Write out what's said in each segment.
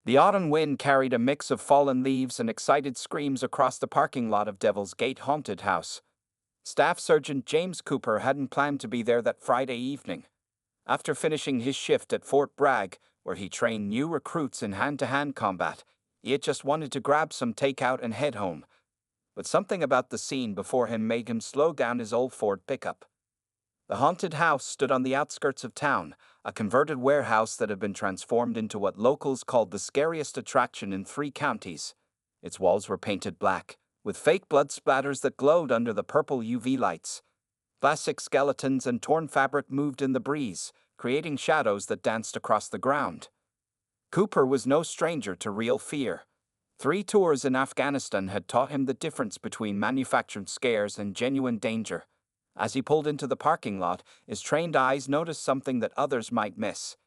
The autumn wind carried a mix of fallen leaves and excited screams across the parking lot of Devil's Gate Haunted House. Staff Sergeant James Cooper hadn't planned to be there that Friday evening. After finishing his shift at Fort Bragg, where he trained new recruits in hand-to-hand combat, he had just wanted to grab some takeout and head home. But something about the scene before him made him slow down his old Ford pickup. The haunted house stood on the outskirts of town, a converted warehouse that had been transformed into what locals called the scariest attraction in 3 counties. Its walls were painted black, with fake blood splatters that glowed under the purple UV lights. Plastic skeletons and torn fabric moved in the breeze, creating shadows that danced across the ground. Cooper was no stranger to real fear. 3 tours in Afghanistan had taught him the difference between manufactured scares and genuine danger. As he pulled into the parking lot, his trained eyes noticed something that others might miss.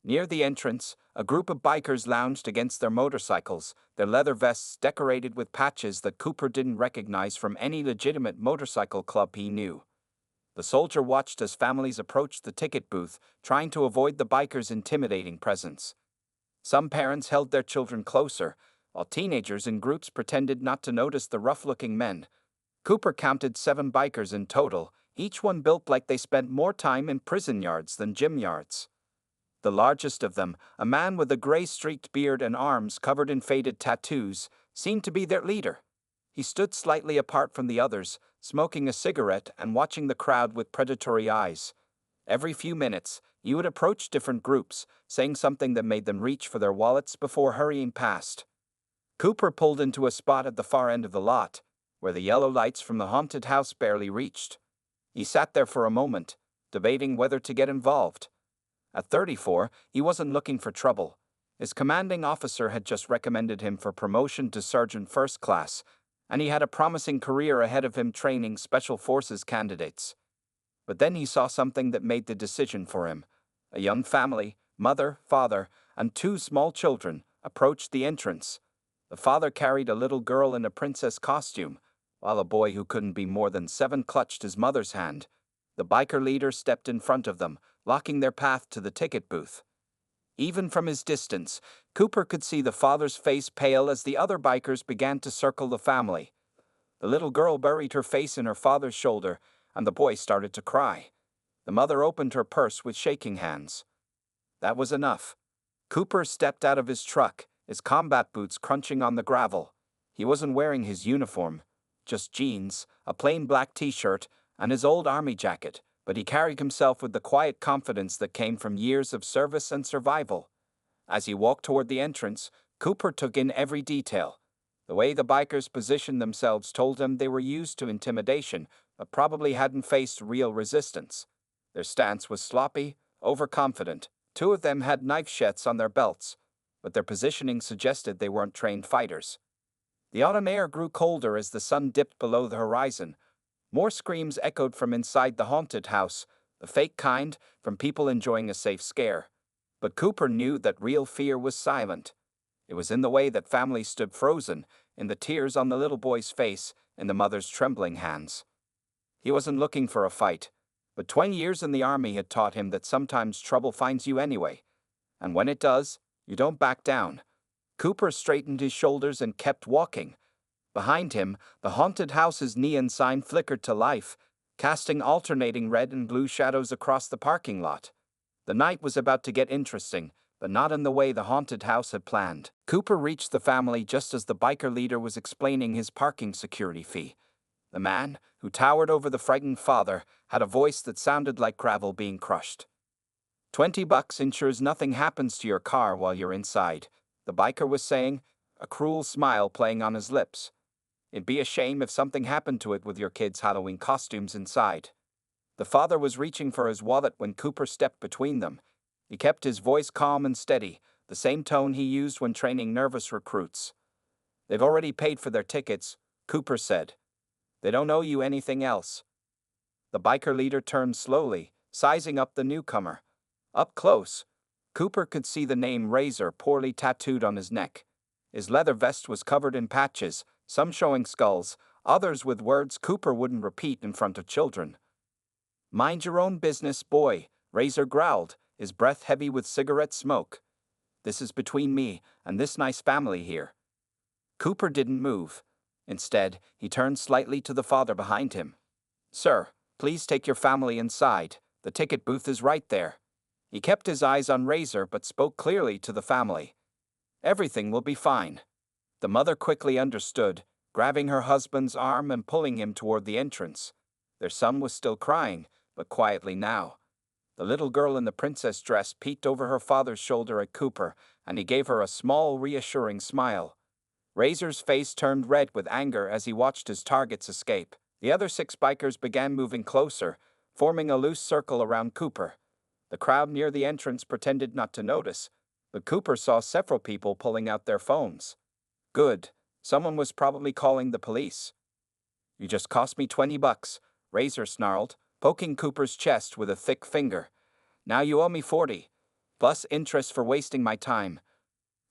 Near the entrance, a group of bikers lounged against their motorcycles, their leather vests decorated with patches that Cooper didn't recognize from any legitimate motorcycle club he knew. The soldier watched as families approached the ticket booth, trying to avoid the bikers' intimidating presence. Some parents held their children closer, while teenagers in groups pretended not to notice the rough-looking men. Cooper counted 7 bikers in total, each one built like they spent more time in prison yards than gym yards. The largest of them, a man with a gray-streaked beard and arms covered in faded tattoos, seemed to be their leader. He stood slightly apart from the others, smoking a cigarette and watching the crowd with predatory eyes. Every few minutes, he would approach different groups, saying something that made them reach for their wallets before hurrying past. Cooper pulled into a spot at the far end of the lot, where the yellow lights from the haunted house barely reached. He sat there for a moment, debating whether to get involved. At 34, he wasn't looking for trouble. His commanding officer had just recommended him for promotion to Sergeant First Class, and he had a promising career ahead of him training Special Forces candidates. But then he saw something that made the decision for him. A young family, mother, father, and 2 small children, approached the entrance. The father carried a little girl in a princess costume, while a boy who couldn't be more than 7 clutched his mother's hand. The biker leader stepped in front of them, blocking their path to the ticket booth. Even from his distance, Cooper could see the father's face pale as the other bikers began to circle the family. The little girl buried her face in her father's shoulder, and the boy started to cry. The mother opened her purse with shaking hands. That was enough. Cooper stepped out of his truck, his combat boots crunching on the gravel. He wasn't wearing his uniform, just jeans, a plain black t-shirt, and his old army jacket, but he carried himself with the quiet confidence that came from years of service and survival. As he walked toward the entrance, Cooper took in every detail. The way the bikers positioned themselves told him they were used to intimidation, but probably hadn't faced real resistance. Their stance was sloppy, overconfident. 2 of them had knife sheaths on their belts, but their positioning suggested they weren't trained fighters. The autumn air grew colder as the sun dipped below the horizon. More screams echoed from inside the haunted house, the fake kind, from people enjoying a safe scare. But Cooper knew that real fear was silent. It was in the way that families stood frozen, in the tears on the little boy's face, in the mother's trembling hands. He wasn't looking for a fight, but 20 years in the army had taught him that sometimes trouble finds you anyway. And when it does, you don't back down. Cooper straightened his shoulders and kept walking. Behind him, the haunted house's neon sign flickered to life, casting alternating red and blue shadows across the parking lot. The night was about to get interesting, but not in the way the haunted house had planned. Cooper reached the family just as the biker leader was explaining his parking security fee. The man, who towered over the frightened father, had a voice that sounded like gravel being crushed. $20 ensures nothing happens to your car while you're inside, the biker was saying, a cruel smile playing on his lips. It'd be a shame if something happened to it with your kids' Halloween costumes inside. The father was reaching for his wallet when Cooper stepped between them. He kept his voice calm and steady, the same tone he used when training nervous recruits. They've already paid for their tickets, Cooper said. They don't owe you anything else. The biker leader turned slowly, sizing up the newcomer. Up close, Cooper could see the name Razor poorly tattooed on his neck. His leather vest was covered in patches, some showing skulls, others with words Cooper wouldn't repeat in front of children. Mind your own business, boy, Razor growled, his breath heavy with cigarette smoke. This is between me and this nice family here." Cooper didn't move. Instead, he turned slightly to the father behind him. "Sir, please take your family inside. The ticket booth is right there." He kept his eyes on Razor but spoke clearly to the family. "Everything will be fine." The mother quickly understood, grabbing her husband's arm and pulling him toward the entrance. Their son was still crying, but quietly now. The little girl in the princess dress peeked over her father's shoulder at Cooper, and he gave her a small, reassuring smile. Razor's face turned red with anger as he watched his targets escape. The other 6 bikers began moving closer, forming a loose circle around Cooper. The crowd near the entrance pretended not to notice, but Cooper saw several people pulling out their phones. Good. Someone was probably calling the police. "You just cost me $20, Razor snarled, poking Cooper's chest with a thick finger. "Now you owe me 40, plus interest for wasting my time."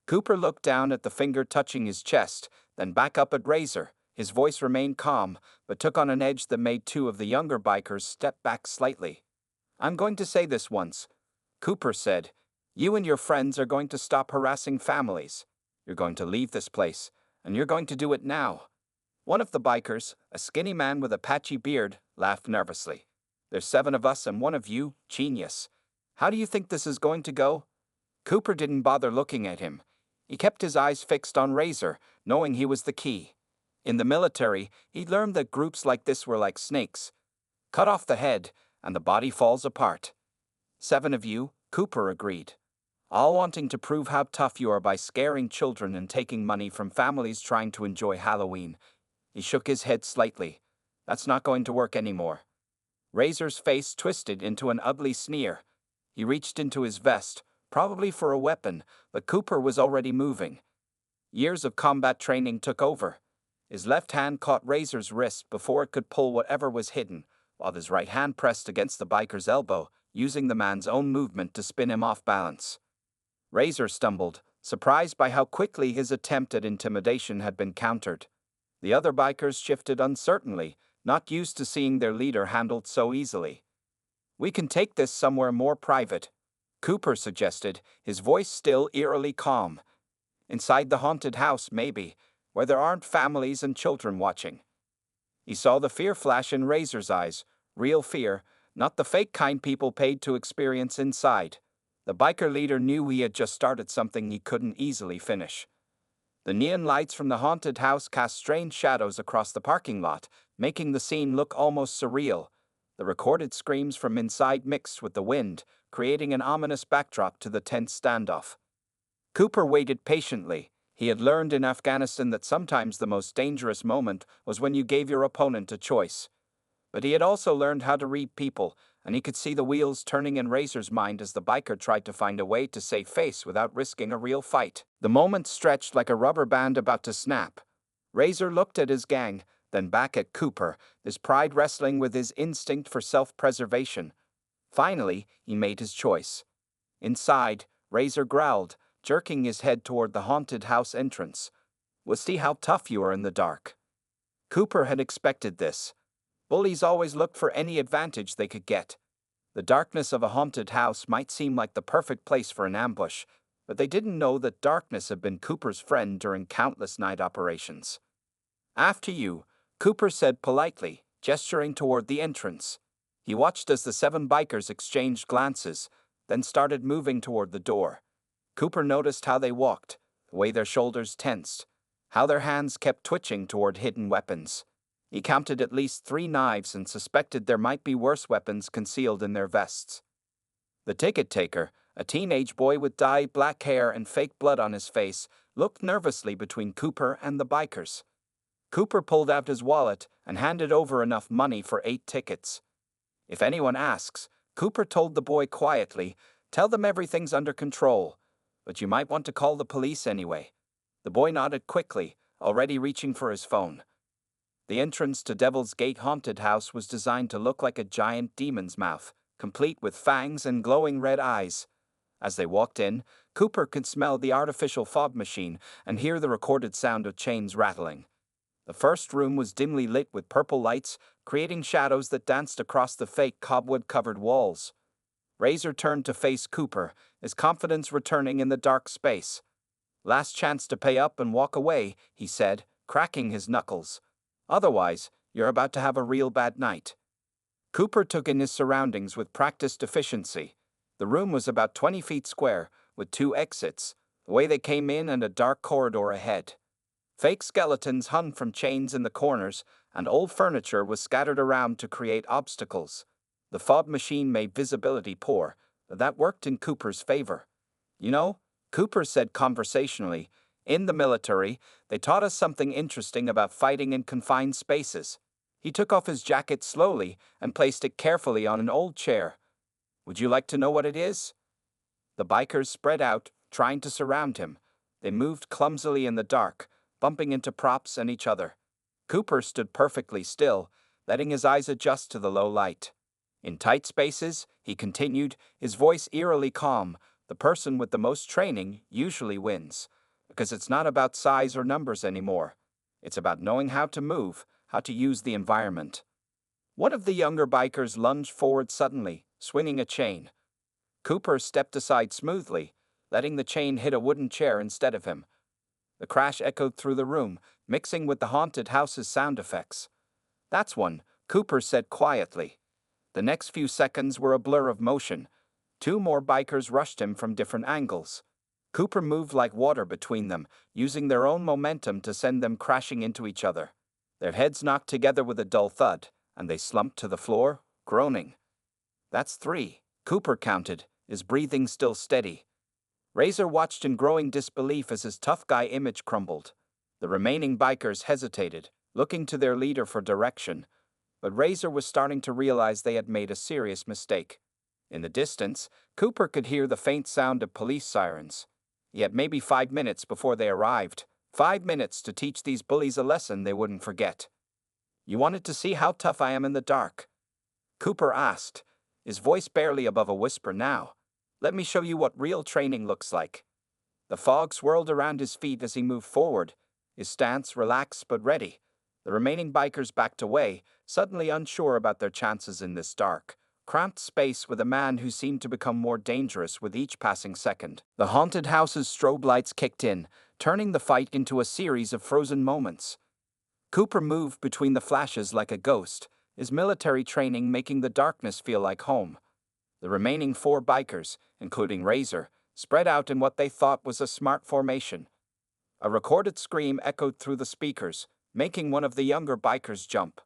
Cooper looked down at the finger touching his chest, then back up at Razor. His voice remained calm, but took on an edge that made 2 of the younger bikers step back slightly. "I'm going to say this once," Cooper said. "You and your friends are going to stop harassing families. You're going to leave this place, and you're going to do it now." One of the bikers, a skinny man with a patchy beard, laughed nervously. "There's 7 of us and 1 of you, genius. How do you think this is going to go?" Cooper didn't bother looking at him. He kept his eyes fixed on Razor, knowing he was the key. In the military, he'd learned that groups like this were like snakes. Cut off the head, and the body falls apart. 7 of you, Cooper agreed. All wanting to prove how tough you are by scaring children and taking money from families trying to enjoy Halloween. He shook his head slightly. "That's not going to work anymore." Razor's face twisted into an ugly sneer. He reached into his vest, probably for a weapon, but Cooper was already moving. Years of combat training took over. His left hand caught Razor's wrist before it could pull whatever was hidden, while his right hand pressed against the biker's elbow, using the man's own movement to spin him off balance. Razor stumbled, surprised by how quickly his attempt at intimidation had been countered. The other bikers shifted uncertainly, not used to seeing their leader handled so easily. "We can take this somewhere more private," Cooper suggested, his voice still eerily calm. "Inside the haunted house, maybe, where there aren't families and children watching." He saw the fear flash in Razor's eyes, real fear, not the fake kind people paid to experience inside. The biker leader knew he had just started something he couldn't easily finish. The neon lights from the haunted house cast strange shadows across the parking lot, making the scene look almost surreal. The recorded screams from inside mixed with the wind, creating an ominous backdrop to the tense standoff. Cooper waited patiently. He had learned in Afghanistan that sometimes the most dangerous moment was when you gave your opponent a choice. But he had also learned how to read people, and he could see the wheels turning in Razor's mind as the biker tried to find a way to save face without risking a real fight. The moment stretched like a rubber band about to snap. Razor looked at his gang, then back at Cooper, his pride wrestling with his instinct for self-preservation. Finally, he made his choice. Inside, Razor growled, jerking his head toward the haunted house entrance. "We'll see how tough you are in the dark." Cooper had expected this. Bullies always looked for any advantage they could get. The darkness of a haunted house might seem like the perfect place for an ambush, but they didn't know that darkness had been Cooper's friend during countless night operations. "After you," Cooper said politely, gesturing toward the entrance. He watched as the 7 bikers exchanged glances, then started moving toward the door. Cooper noticed how they walked, the way their shoulders tensed, how their hands kept twitching toward hidden weapons. He counted at least 3 knives and suspected there might be worse weapons concealed in their vests. The ticket taker, a teenage boy with dyed black hair and fake blood on his face, looked nervously between Cooper and the bikers. Cooper pulled out his wallet and handed over enough money for 8 tickets. "If anyone asks," Cooper told the boy quietly, "tell them everything's under control, but you might want to call the police anyway." The boy nodded quickly, already reaching for his phone. The entrance to Devil's Gate Haunted House was designed to look like a giant demon's mouth, complete with fangs and glowing red eyes. As they walked in, Cooper could smell the artificial fog machine and hear the recorded sound of chains rattling. The first room was dimly lit with purple lights, creating shadows that danced across the fake cobweb-covered walls. Razor turned to face Cooper, his confidence returning in the dark space. "Last chance to pay up and walk away," he said, cracking his knuckles. "Otherwise, you're about to have a real bad night." Cooper took in his surroundings with practiced efficiency. The room was about 20 feet square, with 2 exits, the way they came in and a dark corridor ahead. Fake skeletons hung from chains in the corners, and old furniture was scattered around to create obstacles. The fob machine made visibility poor, but that worked in Cooper's favor. "You know," Cooper said conversationally, "in the military, they taught us something interesting about fighting in confined spaces." He took off his jacket slowly and placed it carefully on an old chair. "Would you like to know what it is?" The bikers spread out, trying to surround him. They moved clumsily in the dark, bumping into props and each other. Cooper stood perfectly still, letting his eyes adjust to the low light. "In tight spaces," he continued, his voice eerily calm, "the person with the most training usually wins. Because it's not about size or numbers anymore. It's about knowing how to move, how to use the environment." One of the younger bikers lunged forward suddenly, swinging a chain. Cooper stepped aside smoothly, letting the chain hit a wooden chair instead of him. The crash echoed through the room, mixing with the haunted house's sound effects. "That's one," Cooper said quietly. The next few seconds were a blur of motion. 2 more bikers rushed him from different angles. Cooper moved like water between them, using their own momentum to send them crashing into each other. Their heads knocked together with a dull thud, and they slumped to the floor, groaning. "That's 3, Cooper counted, his breathing still steady. Razor watched in growing disbelief as his tough guy image crumbled. The remaining bikers hesitated, looking to their leader for direction, but Razor was starting to realize they had made a serious mistake. In the distance, Cooper could hear the faint sound of police sirens. He had maybe 5 minutes before they arrived. 5 minutes to teach these bullies a lesson they wouldn't forget. "You wanted to see how tough I am in the dark?" Cooper asked, his voice barely above a whisper now. "Let me show you what real training looks like." The fog swirled around his feet as he moved forward, his stance relaxed but ready. The remaining bikers backed away, suddenly unsure about their chances in this dark, cramped space with a man who seemed to become more dangerous with each passing second. The haunted house's strobe lights kicked in, turning the fight into a series of frozen moments. Cooper moved between the flashes like a ghost, his military training making the darkness feel like home. The remaining 4 bikers, including Razor, spread out in what they thought was a smart formation. A recorded scream echoed through the speakers, making one of the younger bikers jump.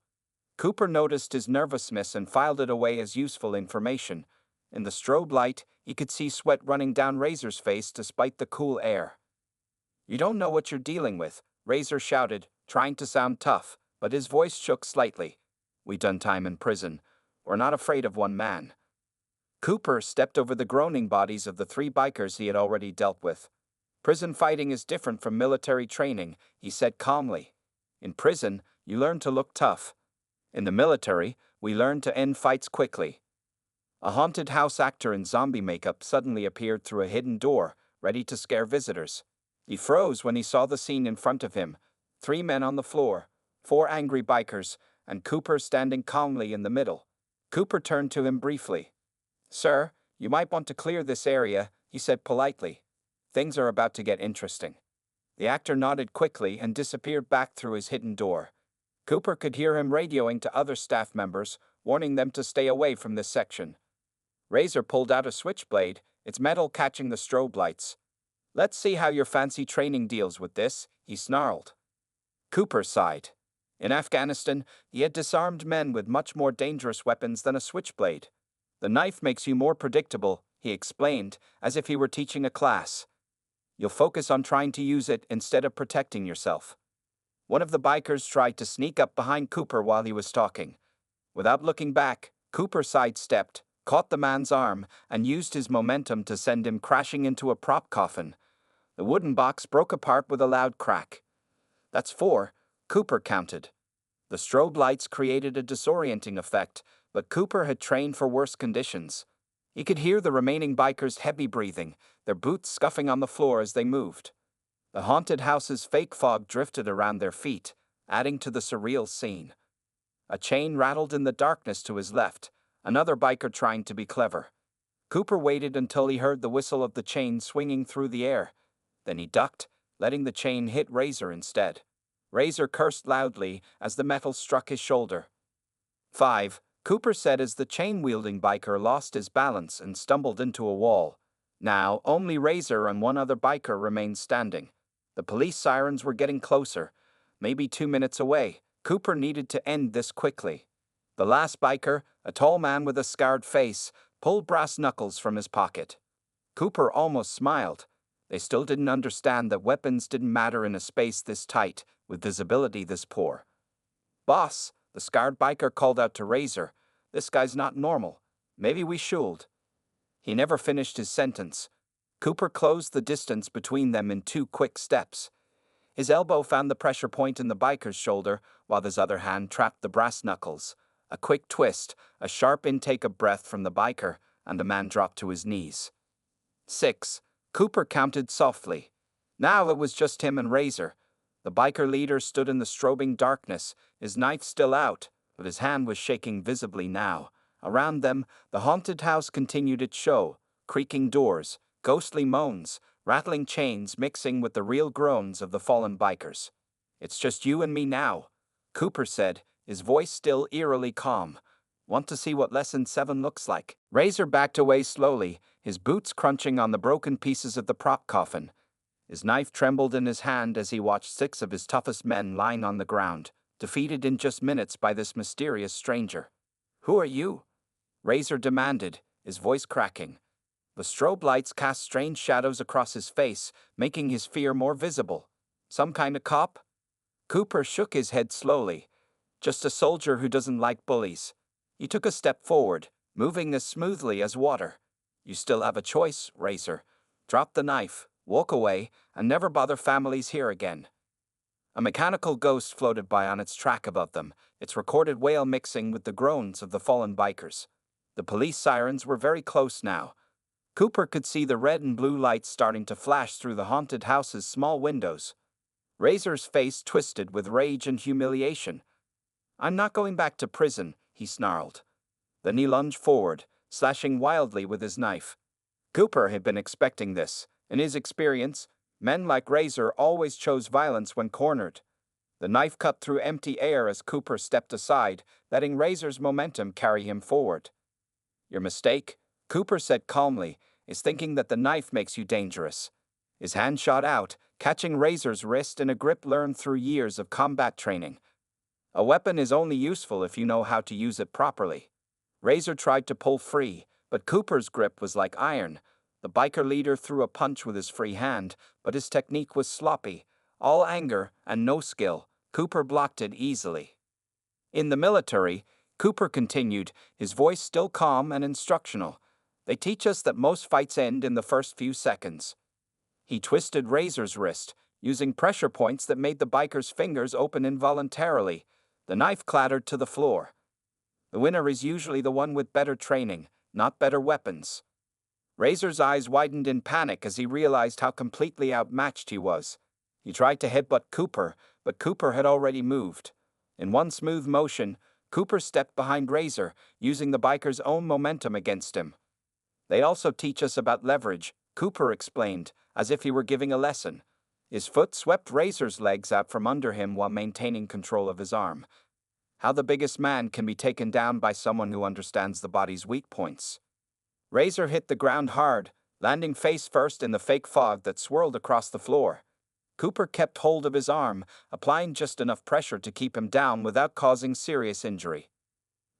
Cooper noticed his nervousness and filed it away as useful information. In the strobe light, he could see sweat running down Razor's face despite the cool air. "You don't know what you're dealing with," Razor shouted, trying to sound tough, but his voice shook slightly. "We done time in prison. We're not afraid of one man." Cooper stepped over the groaning bodies of the 3 bikers he had already dealt with. "Prison fighting is different from military training," he said calmly. "In prison, you learn to look tough. In the military, we learn to end fights quickly." A haunted house actor in zombie makeup suddenly appeared through a hidden door, ready to scare visitors. He froze when he saw the scene in front of him. 3 men on the floor, 4 angry bikers, and Cooper standing calmly in the middle. Cooper turned to him briefly. "Sir, you might want to clear this area," he said politely. "Things are about to get interesting." The actor nodded quickly and disappeared back through his hidden door. Cooper could hear him radioing to other staff members, warning them to stay away from this section. Razor pulled out a switchblade, its metal catching the strobe lights. "Let's see how your fancy training deals with this," he snarled. Cooper sighed. In Afghanistan, he had disarmed men with much more dangerous weapons than a switchblade. "The knife makes you more predictable," he explained, as if he were teaching a class. "You'll focus on trying to use it instead of protecting yourself." One of the bikers tried to sneak up behind Cooper while he was talking. Without looking back, Cooper sidestepped, caught the man's arm, and used his momentum to send him crashing into a prop coffin. The wooden box broke apart with a loud crack. "That's 4, Cooper counted. The strobe lights created a disorienting effect, but Cooper had trained for worse conditions. He could hear the remaining bikers' heavy breathing, their boots scuffing on the floor as they moved. The haunted house's fake fog drifted around their feet, adding to the surreal scene. A chain rattled in the darkness to his left, another biker trying to be clever. Cooper waited until he heard the whistle of the chain swinging through the air. Then he ducked, letting the chain hit Razor instead. Razor cursed loudly as the metal struck his shoulder. 5. Cooper said as the chain-wielding biker lost his balance and stumbled into a wall. Now, only Razor and one other biker remained standing. The police sirens were getting closer, maybe 2 minutes away. Cooper needed to end this quickly. The last biker, a tall man with a scarred face, pulled brass knuckles from his pocket. Cooper almost smiled. They still didn't understand that weapons didn't matter in a space this tight, with visibility this poor. "Boss," the scarred biker called out to Razor, "this guy's not normal. Maybe we should." He never finished his sentence. Cooper closed the distance between them in 2 quick steps. His elbow found the pressure point in the biker's shoulder, while his other hand trapped the brass knuckles. A quick twist, a sharp intake of breath from the biker, and the man dropped to his knees. 6. Cooper counted softly. Now it was just him and Razor. The biker leader stood in the strobing darkness, his knife still out, but his hand was shaking visibly now. Around them, the haunted house continued its show, creaking doors, ghostly moans, rattling chains mixing with the real groans of the fallen bikers. "It's just you and me now," Cooper said, his voice still eerily calm. "Want to see what Lesson 7 looks like?" Razor backed away slowly, his boots crunching on the broken pieces of the prop coffin. His knife trembled in his hand as he watched 6 of his toughest men lying on the ground, defeated in just minutes by this mysterious stranger. "Who are you?" Razor demanded, his voice cracking. The strobe lights cast strange shadows across his face, making his fear more visible. "Some kind of cop?" Cooper shook his head slowly. "Just a soldier who doesn't like bullies." He took a step forward, moving as smoothly as water. "You still have a choice, Razor. Drop the knife, walk away, and never bother families here again." A mechanical ghost floated by on its track above them, its recorded wail mixing with the groans of the fallen bikers. The police sirens were very close now. Cooper could see the red and blue lights starting to flash through the haunted house's small windows. Razor's face twisted with rage and humiliation. "I'm not going back to prison," he snarled. Then he lunged forward, slashing wildly with his knife. Cooper had been expecting this. In his experience, men like Razor always chose violence when cornered. The knife cut through empty air as Cooper stepped aside, letting Razor's momentum carry him forward. "Your mistake," Cooper said calmly, "is thinking that the knife makes you dangerous." His hand shot out, catching Razor's wrist in a grip learned through years of combat training. A weapon is only useful if you know how to use it properly. Razor tried to pull free, but Cooper's grip was like iron. The biker leader threw a punch with his free hand, but his technique was sloppy. All anger and no skill, Cooper blocked it easily. "In the military," Cooper continued, his voice still calm and instructional, "they teach us that most fights end in the first few seconds." He twisted Razor's wrist, using pressure points that made the biker's fingers open involuntarily. The knife clattered to the floor. The winner is usually the one with better training, not better weapons. Razor's eyes widened in panic as he realized how completely outmatched he was. He tried to headbutt Cooper, but Cooper had already moved. In one smooth motion, Cooper stepped behind Razor, using the biker's own momentum against him. "They also teach us about leverage," Cooper explained, as if he were giving a lesson. His foot swept Razor's legs out from under him while maintaining control of his arm. How the biggest man can be taken down by someone who understands the body's weak points. Razor hit the ground hard, landing face first in the fake fog that swirled across the floor. Cooper kept hold of his arm, applying just enough pressure to keep him down without causing serious injury.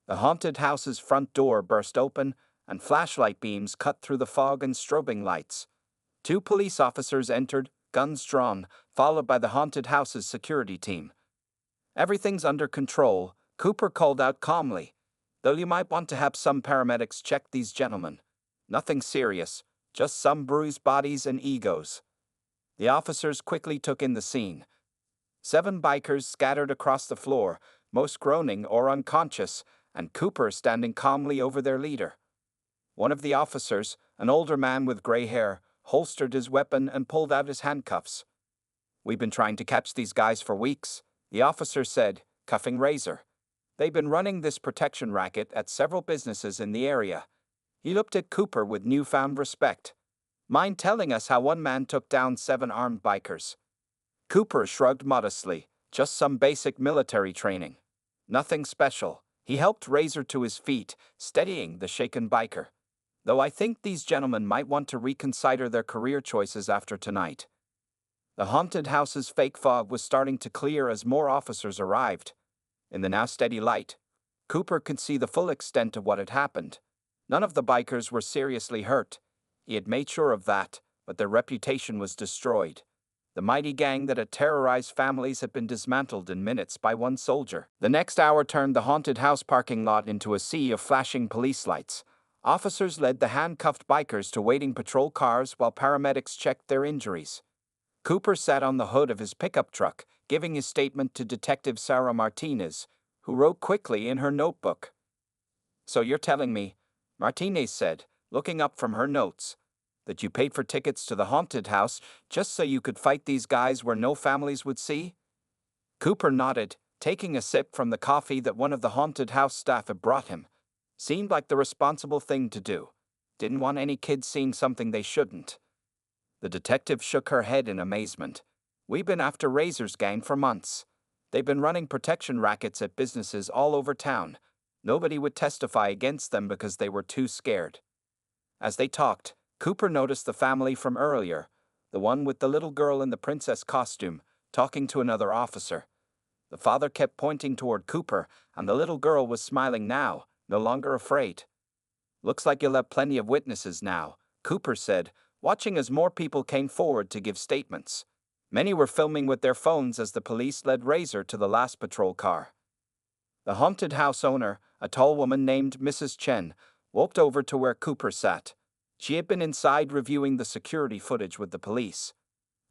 The haunted house's front door burst open, and flashlight beams cut through the fog and strobing lights. 2 police officers entered, guns drawn, followed by the haunted house's security team. "Everything's under control," Cooper called out calmly, "though you might want to have some paramedics check these gentlemen. Nothing serious, just some bruised bodies and egos." The officers quickly took in the scene. 7 bikers scattered across the floor, most groaning or unconscious, and Cooper standing calmly over their leader. One of the officers, an older man with gray hair, holstered his weapon and pulled out his handcuffs. "We've been trying to catch these guys for weeks," the officer said, cuffing Razor. "They've been running this protection racket at several businesses in the area." He looked at Cooper with newfound respect. Mind telling us how one man took down 7 armed bikers? Cooper shrugged modestly. Just some basic military training. Nothing special. He helped Razor to his feet, steadying the shaken biker. Though I think these gentlemen might want to reconsider their career choices after tonight. The haunted house's fake fog was starting to clear as more officers arrived. In the now steady light, Cooper could see the full extent of what had happened. None of the bikers were seriously hurt. He had made sure of that, but their reputation was destroyed. The mighty gang that had terrorized families had been dismantled in minutes by one soldier. The next hour turned the haunted house parking lot into a sea of flashing police lights. Officers led the handcuffed bikers to waiting patrol cars while paramedics checked their injuries. Cooper sat on the hood of his pickup truck, giving his statement to Detective Sarah Martinez, who wrote quickly in her notebook. "So you're telling me," Martinez said, looking up from her notes, "that you paid for tickets to the haunted house just so you could fight these guys where no families would see?" Cooper nodded, taking a sip from the coffee that one of the haunted house staff had brought him. Seemed like the responsible thing to do. Didn't want any kids seeing something they shouldn't. The detective shook her head in amazement. "We've been after Razor's gang for months. They've been running protection rackets at businesses all over town. Nobody would testify against them because they were too scared." As they talked, Cooper noticed the family from earlier, the one with the little girl in the princess costume, talking to another officer. The father kept pointing toward Cooper, and the little girl was smiling now, no longer afraid. "Looks like you'll have plenty of witnesses now," Cooper said, watching as more people came forward to give statements. Many were filming with their phones as the police led Razor to the last patrol car. The haunted house owner, a tall woman named Mrs. Chen, walked over to where Cooper sat. She had been inside reviewing the security footage with the police.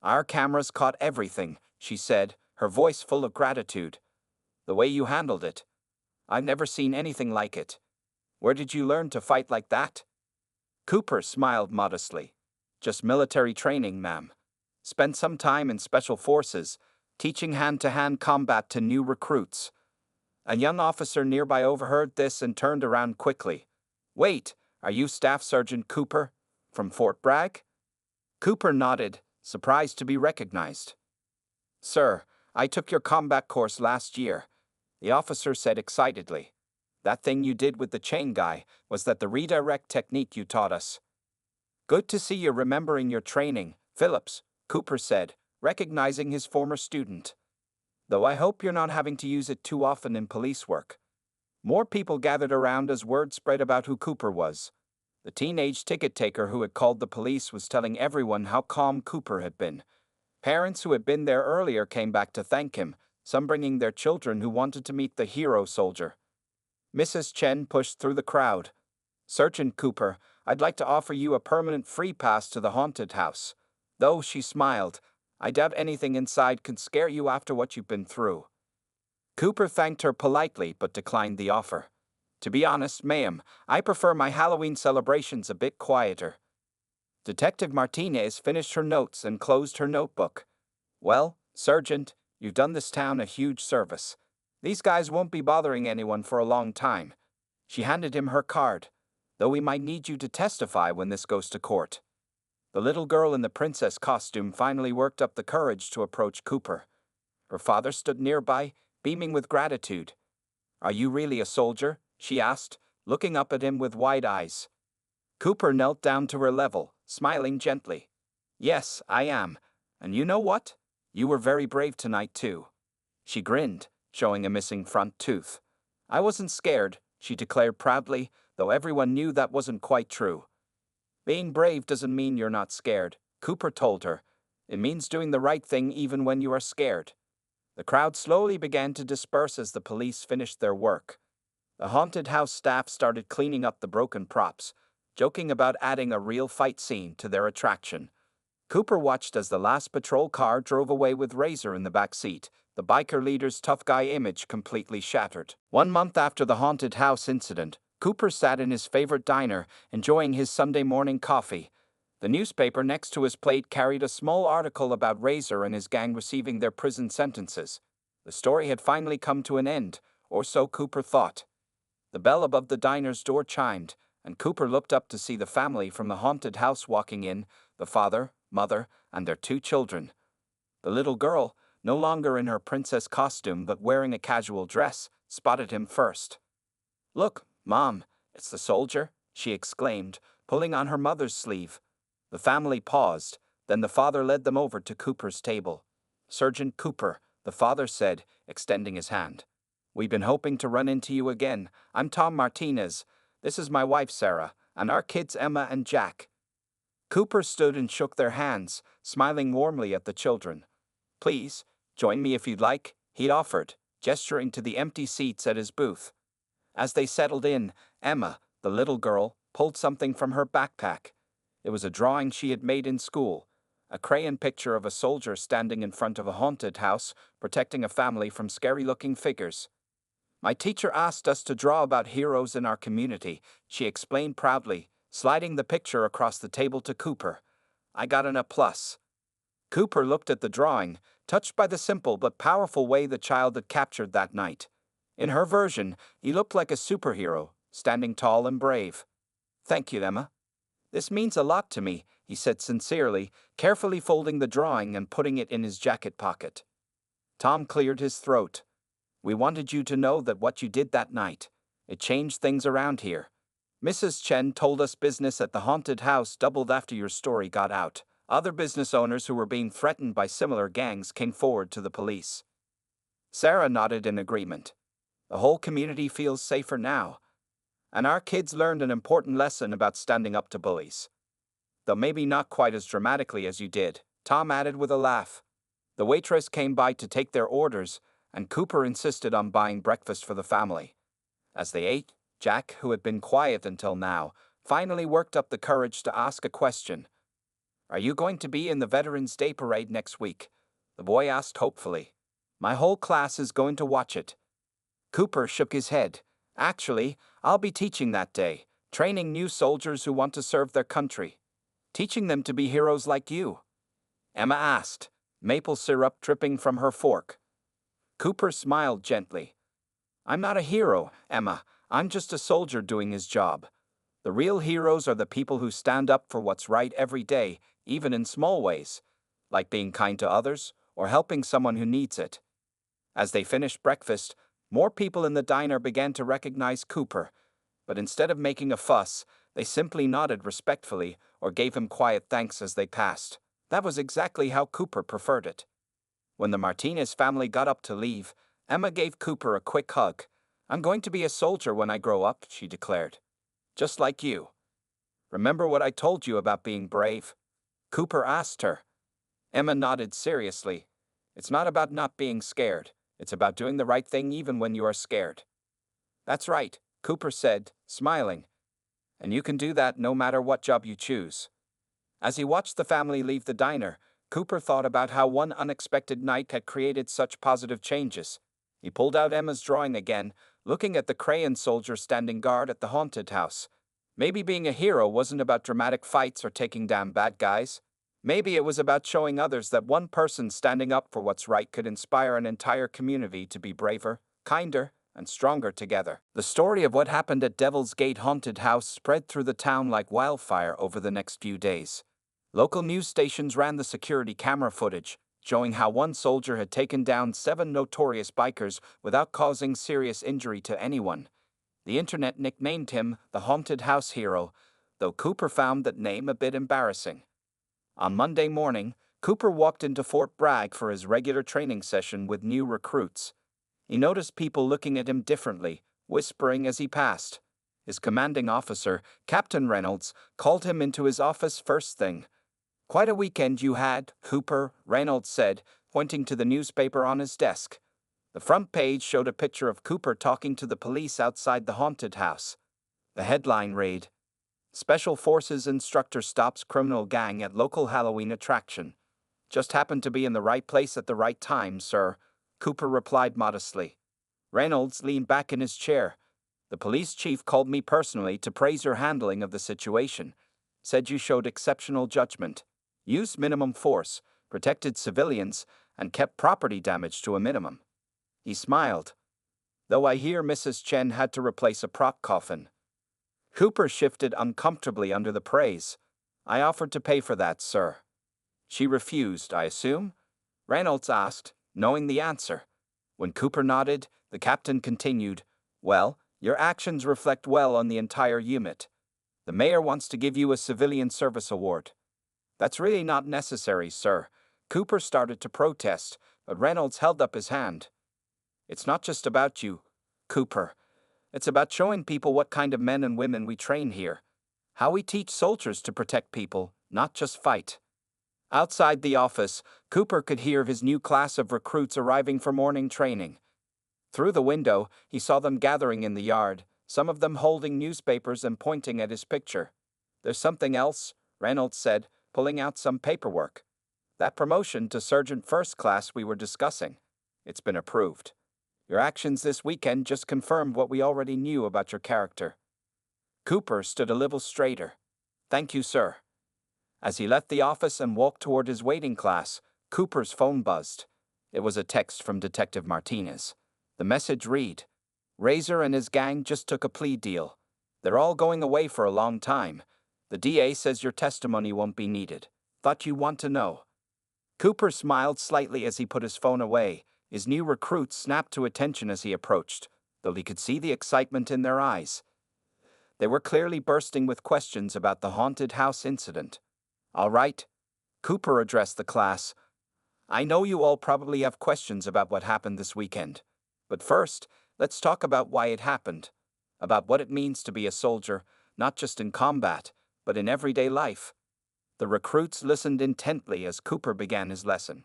"Our cameras caught everything," she said, her voice full of gratitude. "The way you handled it. I've never seen anything like it. Where did you learn to fight like that?" Cooper smiled modestly. "Just military training, ma'am. Spent some time in special forces, teaching hand-to-hand combat to new recruits." A young officer nearby overheard this and turned around quickly. "Wait, are you Staff Sergeant Cooper? From Fort Bragg?" Cooper nodded, surprised to be recognized. "Sir, I took your combat course last year," the officer said excitedly. "That thing you did with the chain guy, was that the redirect technique you taught us?" "Good to see you're remembering your training, Phillips," Cooper said, recognizing his former student. "Though I hope you're not having to use it too often in police work." More people gathered around as word spread about who Cooper was. The teenage ticket taker who had called the police was telling everyone how calm Cooper had been. Parents who had been there earlier came back to thank him, some bringing their children who wanted to meet the hero soldier. Mrs. Chen pushed through the crowd. "Sergeant Cooper, I'd like to offer you a permanent free pass to the haunted house. Though," she smiled, "I doubt anything inside can scare you after what you've been through." Cooper thanked her politely but declined the offer. "To be honest, ma'am, I prefer my Halloween celebrations a bit quieter." Detective Martinez finished her notes and closed her notebook. "Well, Sergeant, you've done this town a huge service. These guys won't be bothering anyone for a long time." She handed him her card. "Though we might need you to testify when this goes to court." The little girl in the princess costume finally worked up the courage to approach Cooper. Her father stood nearby, beaming with gratitude. "Are you really a soldier?" she asked, looking up at him with wide eyes. Cooper knelt down to her level, smiling gently. "Yes, I am. And you know what? You were very brave tonight, too." She grinned, showing a missing front tooth. "I wasn't scared," she declared proudly, though everyone knew that wasn't quite true. "Being brave doesn't mean you're not scared," Cooper told her. "It means doing the right thing even when you are scared." The crowd slowly began to disperse as the police finished their work. The haunted house staff started cleaning up the broken props, joking about adding a real fight scene to their attraction. Cooper watched as the last patrol car drove away with Razor in the back seat, the biker leader's tough guy image completely shattered. 1 month after the haunted house incident, Cooper sat in his favorite diner, enjoying his Sunday morning coffee. The newspaper next to his plate carried a small article about Razor and his gang receiving their prison sentences. The story had finally come to an end, or so Cooper thought. The bell above the diner's door chimed, and Cooper looked up to see the family from the haunted house walking in, the father, mother, and their 2 children. The little girl, no longer in her princess costume but wearing a casual dress, spotted him first. "Look, Mom, it's the soldier," she exclaimed, pulling on her mother's sleeve. The family paused, then the father led them over to Cooper's table. "Sergeant Cooper," the father said, extending his hand. "We've been hoping to run into you again. I'm Tom Martinez. This is my wife Sarah, and our kids Emma and Jack." Cooper stood and shook their hands, smiling warmly at the children. "Please, join me if you'd like," he offered, gesturing to the empty seats at his booth. As they settled in, Emma, the little girl, pulled something from her backpack. It was a drawing she had made in school, a crayon picture of a soldier standing in front of a haunted house, protecting a family from scary-looking figures. "My teacher asked us to draw about heroes in our community," she explained proudly, sliding the picture across the table to Cooper. "I got an A+. Cooper looked at the drawing, touched by the simple but powerful way the child had captured that night. In her version, he looked like a superhero, standing tall and brave. "Thank you, Emma. This means a lot to me," he said sincerely, carefully folding the drawing and putting it in his jacket pocket. Tom cleared his throat. "We wanted you to know that what you did that night, it changed things around here. Mrs. Chen told us business at the haunted house doubled after your story got out. Other business owners who were being threatened by similar gangs came forward to the police." Sarah nodded in agreement. "The whole community feels safer now. And our kids learned an important lesson about standing up to bullies. Though maybe not quite as dramatically as you did," Tom added with a laugh. The waitress came by to take their orders, and Cooper insisted on buying breakfast for the family. As they ate, Jack, who had been quiet until now, finally worked up the courage to ask a question. "Are you going to be in the Veterans Day Parade next week?" the boy asked hopefully. "My whole class is going to watch it." Cooper shook his head. "Actually, I'll be teaching that day, training new soldiers who want to serve their country. Teaching them to be heroes like you." Emma asked, maple syrup dripping from her fork. Cooper smiled gently. "I'm not a hero, Emma. I'm just a soldier doing his job. The real heroes are the people who stand up for what's right every day, even in small ways, like being kind to others or helping someone who needs it." As they finished breakfast, more people in the diner began to recognize Cooper, but instead of making a fuss, they simply nodded respectfully or gave him quiet thanks as they passed. That was exactly how Cooper preferred it. When the Martinez family got up to leave, Emma gave Cooper a quick hug. "I'm going to be a soldier when I grow up," she declared. "Just like you." "Remember what I told you about being brave?" Cooper asked her. Emma nodded seriously. "It's not about not being scared. It's about doing the right thing even when you are scared." "That's right," Cooper said, smiling. "And you can do that no matter what job you choose." As he watched the family leave the diner, Cooper thought about how one unexpected night had created such positive changes. He pulled out Emma's drawing again, looking at the crayon soldier standing guard at the haunted house. Maybe being a hero wasn't about dramatic fights or taking down bad guys. Maybe it was about showing others that one person standing up for what's right could inspire an entire community to be braver, kinder, and stronger together. The story of what happened at Devil's Gate Haunted House spread through the town like wildfire over the next few days. Local news stations ran the security camera footage, showing how one soldier had taken down 7 notorious bikers without causing serious injury to anyone. The internet nicknamed him the Haunted House Hero, though Cooper found that name a bit embarrassing. On Monday morning, Cooper walked into Fort Bragg for his regular training session with new recruits. He noticed people looking at him differently, whispering as he passed. His commanding officer, Captain Reynolds, called him into his office first thing. "Quite a weekend you had, Cooper," Reynolds said, pointing to the newspaper on his desk. The front page showed a picture of Cooper talking to the police outside the haunted house. The headline read, "Special Forces Instructor Stops Criminal Gang at Local Halloween Attraction." "Just happened to be in the right place at the right time, sir," Cooper replied modestly. Reynolds leaned back in his chair. "The police chief called me personally to praise your handling of the situation. Said you showed exceptional judgment, used minimum force, protected civilians, and kept property damage to a minimum." He smiled. "Though I hear Mrs. Chen had to replace a prop coffin." Cooper shifted uncomfortably under the praise. I offered to pay for that, sir. She refused, I assume? Reynolds asked, knowing the answer. When Cooper nodded, the captain continued, Well, your actions reflect well on the entire unit. The mayor wants to give you a civilian service award. That's really not necessary, sir. Cooper started to protest, but Reynolds held up his hand. It's not just about you, Cooper. It's about showing people what kind of men and women we train here. How we teach soldiers to protect people, not just fight. Outside the office, Cooper could hear his new class of recruits arriving for morning training. Through the window, he saw them gathering in the yard, some of them holding newspapers and pointing at his picture. There's something else, Reynolds said, pulling out some paperwork. That promotion to Sergeant First Class we were discussing. It's been approved. Your actions this weekend just confirmed what we already knew about your character. Cooper stood a little straighter. Thank you, sir. As he left the office and walked toward his waiting class, Cooper's phone buzzed. It was a text from Detective Martinez. The message read, Razor and his gang just took a plea deal. They're all going away for a long time. The DA says your testimony won't be needed. Thought you'd want to know. Cooper smiled slightly as he put his phone away. His new recruits snapped to attention as he approached, though he could see the excitement in their eyes. They were clearly bursting with questions about the haunted house incident. All right, Cooper addressed the class. I know you all probably have questions about what happened this weekend. But first, let's talk about why it happened. About what it means to be a soldier, not just in combat, but in everyday life. The recruits listened intently as Cooper began his lesson.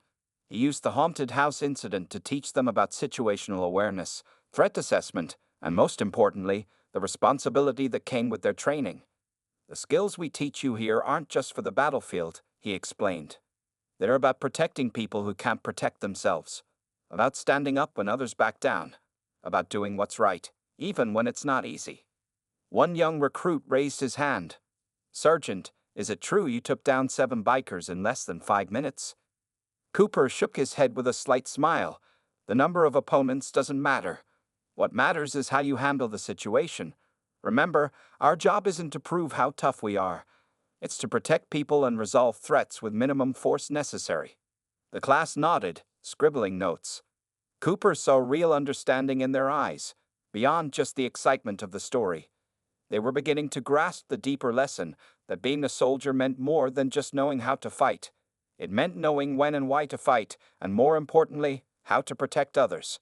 He used the haunted house incident to teach them about situational awareness, threat assessment, and most importantly, the responsibility that came with their training. The skills we teach you here aren't just for the battlefield, he explained. They're about protecting people who can't protect themselves, about standing up when others back down, about doing what's right, even when it's not easy. One young recruit raised his hand. Sergeant, is it true you took down 7 bikers in less than 5 minutes? Cooper shook his head with a slight smile. The number of opponents doesn't matter. What matters is how you handle the situation. Remember, our job isn't to prove how tough we are. It's to protect people and resolve threats with minimum force necessary. The class nodded, scribbling notes. Cooper saw real understanding in their eyes, beyond just the excitement of the story. They were beginning to grasp the deeper lesson that being a soldier meant more than just knowing how to fight. It meant knowing when and why to fight, and more importantly, how to protect others.